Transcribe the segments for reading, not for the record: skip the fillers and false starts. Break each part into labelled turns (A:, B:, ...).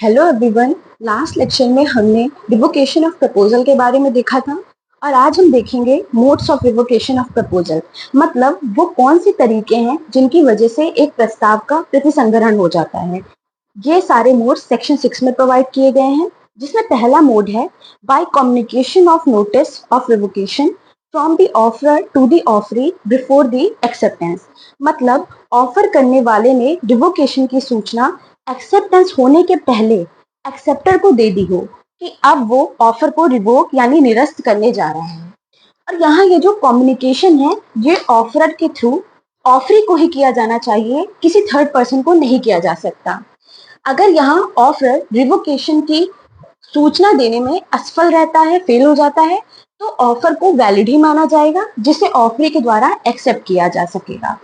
A: Hello everyone. Last lecture में हमने revocation of proposal के बारे में देखा था और आज हम देखेंगे modes of revocation of proposal. मतलब वो कौन से तरीके हैं जिनकी वजह से एक प्रस्ताव का प्रतिसंग्रहण हो जाता है। ये सारे मोड्स सेक्शन 6 में प्रोवाइड किए गए हैं, जिसमें पहला मोड है by communication of notice of revocation from the offerer to the offeree before the acceptance. मतलब ऑफर करने वाले ने रिवोकेशन की सूचना एक्सेप्टेंस होने के पहले एक्सेप्टर को दे दी हो कि अब वो ऑफर को रिवोक यानी निरस्त करने जा रहा है। और यहाँ ये जो कम्युनिकेशन है ये ऑफरर के थ्रू ऑफरी को ही किया जाना चाहिए, किसी थर्ड पर्सन को नहीं किया जा सकता। अगर यहाँ ऑफरर रिवोकेशन की सूचना देने में असफल रहता है, फेल हो जाता है, तो ऑफर को वैलिड ही माना जाएगा, जिसे ऑफरी के द्वारा एक्सेप्ट किया जा सकेगा।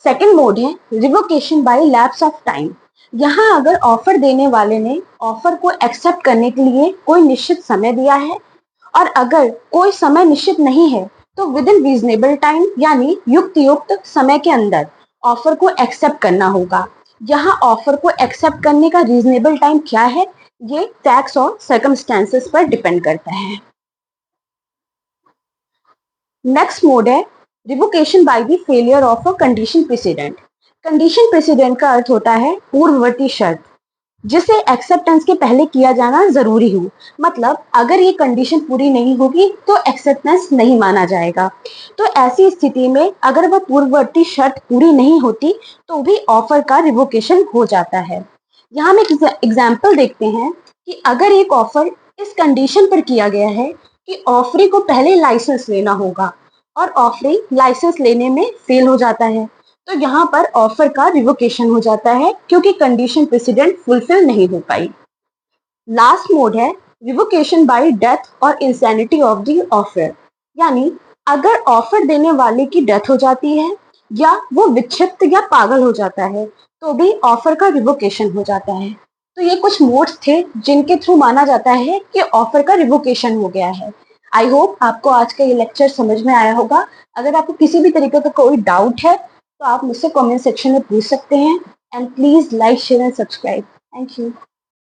A: सेकेंड मोड है revocation by lapse of time. यहाँ अगर ऑफर देने वाले ने ऑफर को एक्सेप्ट करने के लिए कोई निश्चित समय दिया है और अगर कोई समय निश्चित नहीं है तो विद इन रीजनेबल टाइम यानी युक्त समय के अंदर ऑफर को एक्सेप्ट करना होगा। यहाँ ऑफर को एक्सेप्ट करने का रीजनेबल टाइम क्या है, ये फैक्ट्स और सर्कमस्टेंसेस पर डिपेंड करता है। नेक्स्ट मोड है revocation by the failure of a condition president. Condition president का अर्थ होता है पूर्ववर्ती शर्त, जिसे एक्सेप्टेंस के पहले किया जाना जरूरी हो। मतलब अगर ये कंडीशन पूरी नहीं होगी तो एक्सेप्टेंस नहीं माना जाएगा। तो ऐसी स्थिति में अगर वह पूर्ववर्ती शर्त पूरी नहीं होती तो भी ऑफर का रिवोकेशन हो जाता है। यहाँ हम एक एग्जाम्पल देखते हैं कि अगर एक ऑफर इस कंडीशन पर किया गया है कि ऑफरी को पहले लाइसेंस लेना होगा और ऑफरी लाइसेंस लेने में फेल हो जाता है, तो यहाँ पर ऑफर का रिवोकेशन हो जाता है क्योंकि कंडीशन प्रेसिडेंट फुलफिल नहीं हो पाई। लास्ट मोड है रिवोकेशन बाय डेथ और इंसैनिटी ऑफ द ऑफर। यानी अगर ऑफर देने वाले की डेथ हो जाती है या वो विक्षिप्त या पागल हो जाता है तो भी ऑफर का रिवोकेशन हो जाता है। तो ये कुछ मोड्स थे जिनके थ्रू माना जाता है कि ऑफर का रिवोकेशन हो गया है। आई होप आपको आज का ये लेक्चर समझ में आया होगा। अगर आपको किसी भी तरीके का कोई डाउट है तो आप मुझसे कमेंट सेक्शन में पूछ सकते हैं। And please like share and subscribe. Thank you.